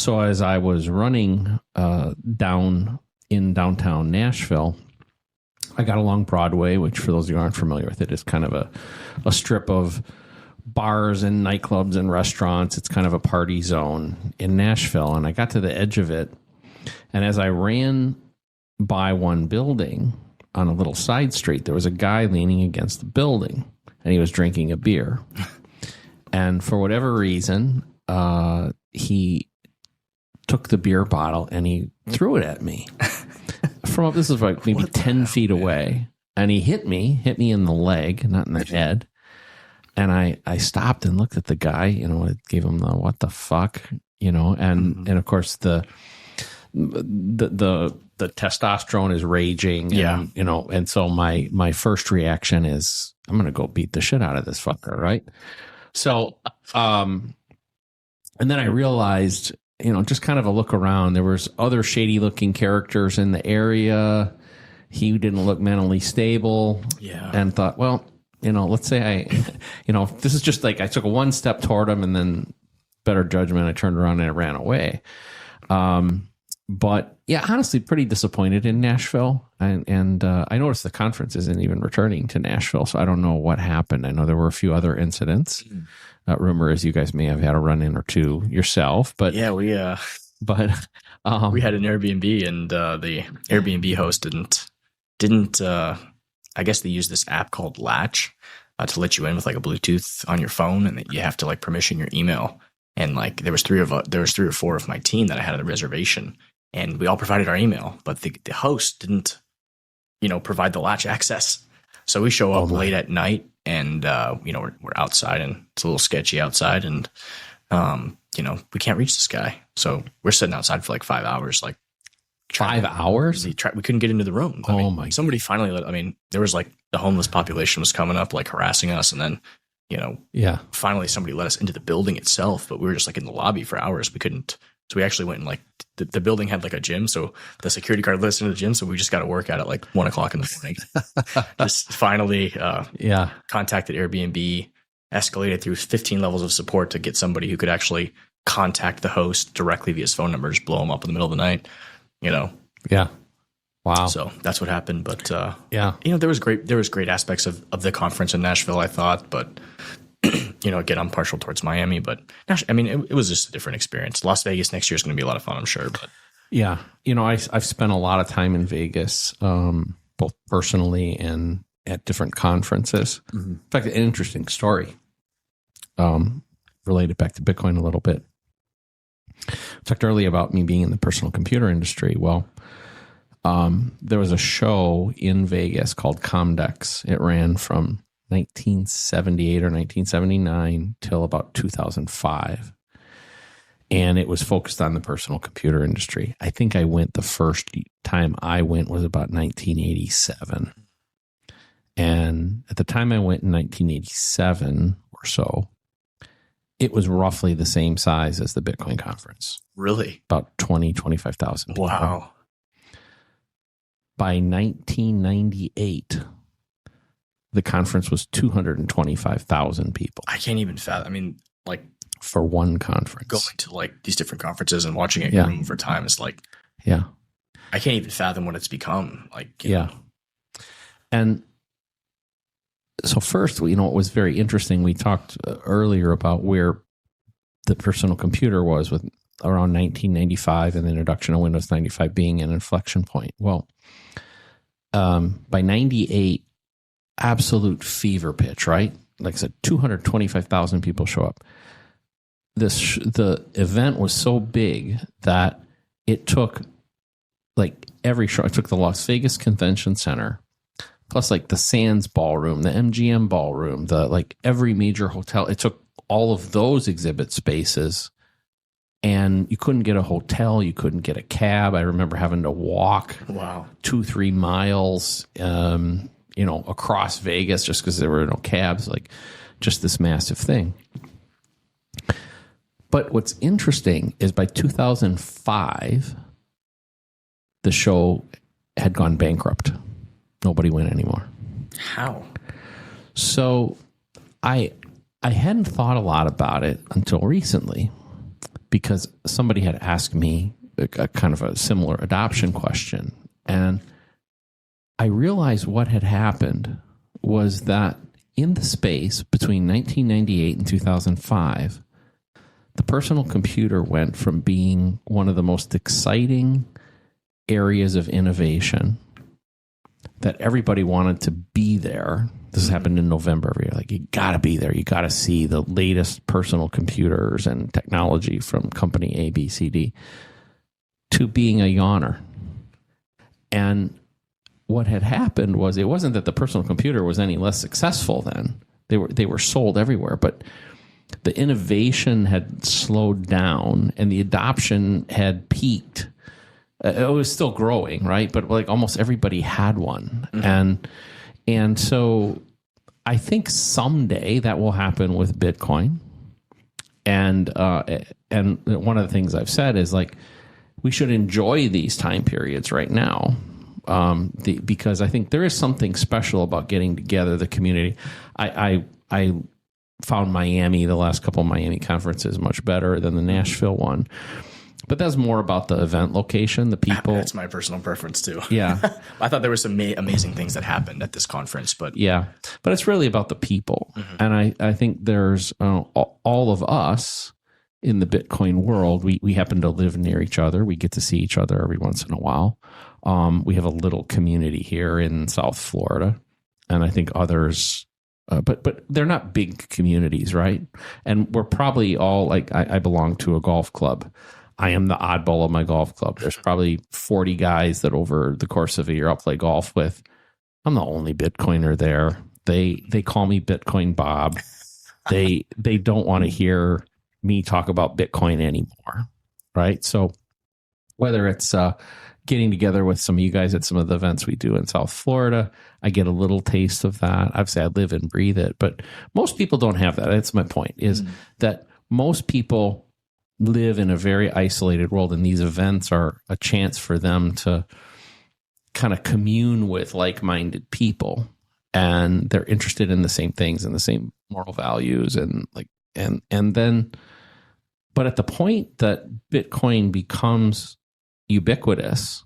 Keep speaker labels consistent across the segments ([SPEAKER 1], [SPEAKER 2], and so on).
[SPEAKER 1] So as I was running down in downtown Nashville, I got along Broadway, which for those of you who aren't familiar with it, is kind of a strip of bars and nightclubs and restaurants. It's kind of a party zone in Nashville. And I got to the edge of it. And as I ran by one building on a little side street, there was a guy leaning against the building and he was drinking a beer. And for whatever reason, he took the beer bottle and he threw it at me. This is like maybe 10 feet away. And he hit me in the leg, not in the head. And I stopped and looked at the guy, it gave him the, what the fuck, and of course the testosterone is raging. And, and so my first reaction is I'm going to go beat the shit out of this fucker. Right. So, and then I realized, just kind of a look around, there was other shady looking characters in the area. He didn't look mentally stable. Yeah. And thought, well, let's say this is just like I took a one step toward him and then better judgment, I turned around and I ran away. But yeah, honestly, pretty disappointed in Nashville. And I noticed the conference isn't even returning to Nashville, so I don't know what happened. I know there were a few other incidents. Rumor is you guys may have had a run-in or two yourself, but
[SPEAKER 2] yeah, we had an Airbnb and the Airbnb host didn't. I guess they use this app called Latch to let you in with like a Bluetooth on your phone, and you have to like permission your email. And like there was three or four of my team that I had at the reservation, and we all provided our email, but the host didn't, provide the Latch access. So we show up late at night, and we're outside, and it's a little sketchy outside, and we can't reach this guy, so we're sitting outside for like 5 hours, like.
[SPEAKER 1] 5 hours?
[SPEAKER 2] We couldn't get into the room. Somebody finally there was like the homeless population was coming up, like harassing us. And then, finally somebody let us into the building itself, but we were just like in the lobby for hours. We couldn't. So we actually went and like the building had like a gym. So the security guard let us into the gym. So we just got to work out at like 1 o'clock in the morning. Just finally, contacted Airbnb, escalated through 15 levels of support to get somebody who could actually contact the host directly via his phone number, just blow him up in the middle of the night.
[SPEAKER 1] Yeah. Wow.
[SPEAKER 2] So that's what happened. But there was great aspects of the conference in Nashville, I thought, but again, I'm partial towards Miami, but it was just a different experience. Las Vegas next year is going to be a lot of fun, I'm sure. But
[SPEAKER 1] yeah, I've spent a lot of time in Vegas, both personally and at different conferences. Mm-hmm. In fact, an interesting story, related back to Bitcoin a little bit. I talked earlier about me being in the personal computer industry. Well, there was a show in Vegas called Comdex. It ran from 1978 or 1979 till about 2005. And it was focused on the personal computer industry. I think I went the first time I went was about 1987. And at the time I went in 1987 or so, it was roughly the same size as the Bitcoin conference.
[SPEAKER 2] Really?
[SPEAKER 1] About 25,000 people.
[SPEAKER 2] Wow.
[SPEAKER 1] By 1998, the conference was 225,000 people.
[SPEAKER 2] I can't even fathom.
[SPEAKER 1] For one conference.
[SPEAKER 2] Going to like these different conferences and watching it grow over time is like,
[SPEAKER 1] I
[SPEAKER 2] can't even fathom what it's become.
[SPEAKER 1] And so first, it was very interesting. We talked earlier about where the personal computer was with around 1995 and the introduction of Windows 95 being an inflection point. Well, by 98, absolute fever pitch, right? Like I said, 225,000 people show up. The event was so big that it took like every show. It took the Las Vegas Convention Center, plus like the Sands Ballroom, the MGM Ballroom, every major hotel. It took all of those exhibit spaces, and you couldn't get a hotel. You couldn't get a cab. I remember having to walk 2-3 miles, across Vegas just because there were no cabs, like just this massive thing. But what's interesting is by 2005, the show had gone bankrupt. Nobody went anymore.
[SPEAKER 2] How?
[SPEAKER 1] So I hadn't thought a lot about it until recently. because somebody had asked me a kind of a similar adoption question. And I realized what had happened was that in the space between 1998 and 2005, the personal computer went from being one of the most exciting areas of innovation that everybody wanted to be there. This happened in November every year. Like, you got to be there. You got to see the latest personal computers and technology from company A, B, C, D, to being a yawner. And what had happened was, it wasn't that the personal computer was any less successful then. They were sold everywhere, but the innovation had slowed down and the adoption had peaked. It was still growing, right? But like almost everybody had one. And so I think someday that will happen with Bitcoin. And one of the things I've said is, like, we should enjoy these time periods right now, because I think there is something special about getting together, the community. I found Miami, the last couple of Miami conferences, much better than the Nashville one. But that's more about the event location, the people.
[SPEAKER 2] That's my personal preference too.
[SPEAKER 1] Yeah.
[SPEAKER 2] I thought there were some amazing things that happened at this conference, but
[SPEAKER 1] yeah, but it's really about the people. And I think there's all of us in the Bitcoin world. We happen to live near each other. We get to see each other every once in a while. We have a little community here in South Florida, and I think others, but they're not big communities, right? And we're probably all, like, I belong to a golf club. I am the oddball of my golf club. There's probably 40 guys that over the course of a year I'll play golf with. I'm the only Bitcoiner there. They call me Bitcoin Bob. They don't want to hear me talk about Bitcoin anymore, right? So whether it's getting together with some of you guys at some of the events we do in South Florida, I get a little taste of that. Obviously, I live and breathe it, but most people don't have that. That's my point, is that most people live in a very isolated world, and these events are a chance for them to kind of commune with like-minded people, and they're interested in the same things and the same moral values, and then, but at the point that Bitcoin becomes ubiquitous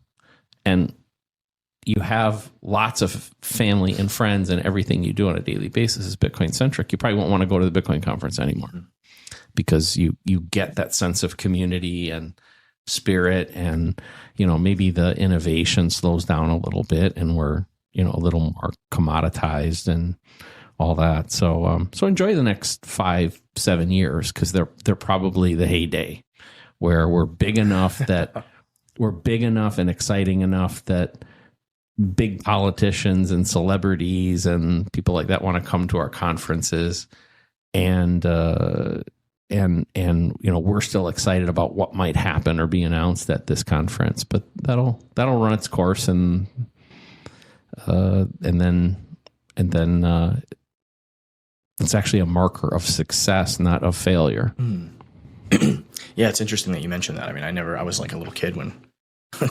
[SPEAKER 1] and you have lots of family and friends and everything you do on a daily basis is Bitcoin centric, you probably won't want to go to the Bitcoin conference anymore, because you get that sense of community and spirit, and maybe the innovation slows down a little bit, and we're a little more commoditized and all that. So enjoy the next 5-7 years, because they're probably the heyday where we're big enough that we're big enough and exciting enough that big politicians and celebrities and people like that want to come to our conferences, and we're still excited about what might happen or be announced at this conference. But that'll run its course, and then it's actually a marker of success, not of failure.
[SPEAKER 2] Yeah, it's interesting that you mentioned that. I mean, I was like a little kid when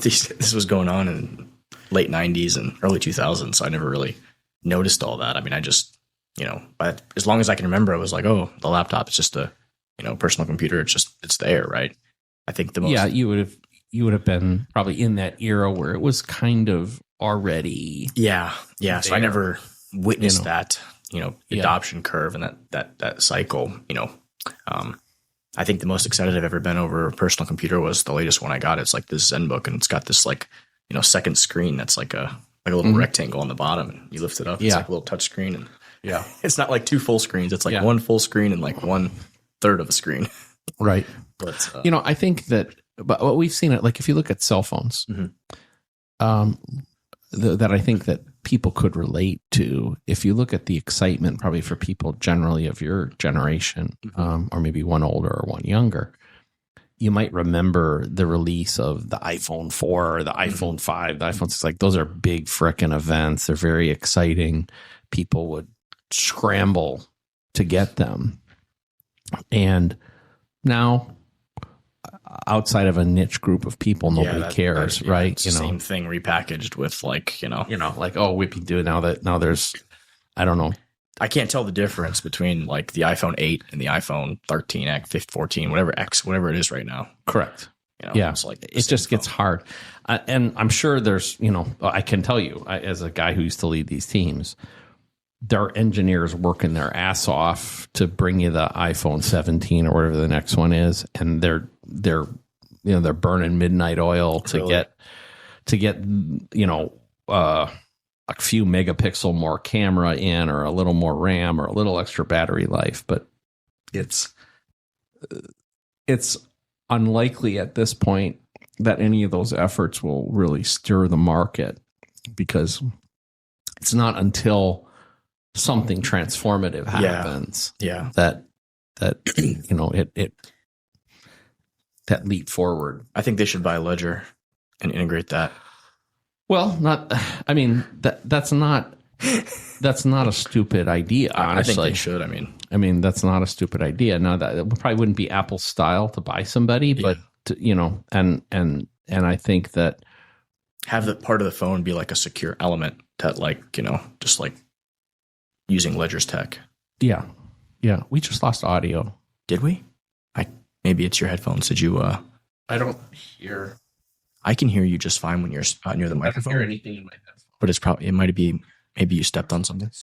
[SPEAKER 2] this was going on in late 90s and early 2000s, so I never really noticed all that. I mean, I just, but as long as I can remember, I was like, oh, the laptop is just a, personal computer. It's there, right? I think the most.
[SPEAKER 1] Yeah, you would have been probably in that era where it was kind of already.
[SPEAKER 2] Yeah. So I never witnessed that, adoption curve and that cycle. I think the most excited I've ever been over a personal computer was the latest one I got. It's like this ZenBook, and it's got this second screen that's like a little rectangle on the bottom, and you lift it up. It's like a little touch screen, and it's not like two full screens. It's like one full screen and like 1/3 of a screen.
[SPEAKER 1] Right.
[SPEAKER 2] But
[SPEAKER 1] I think that, but what we've seen, like if you look at cell phones, that I think that people could relate to, if you look at the excitement probably for people generally of your generation, or maybe one older or one younger, you might remember the release of the iPhone 4 or the iPhone 5, the iPhone 6. Like, those are big frickin' events. They're very exciting. People would scramble to get them. And now, outside of a niche group of people, nobody cares, right?
[SPEAKER 2] It's the same thing repackaged with like,
[SPEAKER 1] like, oh, whippy do now that now there's, I don't know,
[SPEAKER 2] I can't tell the difference between like the iPhone 8 and the iPhone 13, X, 14, whatever it is right now.
[SPEAKER 1] Correct.
[SPEAKER 2] You know,
[SPEAKER 1] Yeah,
[SPEAKER 2] it's like
[SPEAKER 1] it just gets hard. And I'm sure there's, I can tell you, as a guy who used to lead these teams, there are engineers working their ass off to bring you the iPhone 17 or whatever the next one is, and they're burning midnight oil to get a few megapixel more camera in, or a little more RAM, or a little extra battery life. But it's unlikely at this point that any of those efforts will really stir the market, because it's not until something transformative happens that that leap forward.
[SPEAKER 2] I think they should buy Ledger and integrate that.
[SPEAKER 1] Well, that's not a stupid idea, honestly.
[SPEAKER 2] I think they should.
[SPEAKER 1] I mean, that's not a stupid idea. Now, that it probably wouldn't be Apple's style to buy somebody, but and I think that
[SPEAKER 2] have the part of the phone be like a secure element that, like, just like using Ledger's tech.
[SPEAKER 1] Yeah. We just lost audio.
[SPEAKER 2] Did we? Maybe it's your headphones. Did you?
[SPEAKER 1] I don't hear.
[SPEAKER 2] I can hear you just fine when you're near the microphone.
[SPEAKER 1] I don't hear anything in my headphones.
[SPEAKER 2] But it might be, maybe you stepped on something.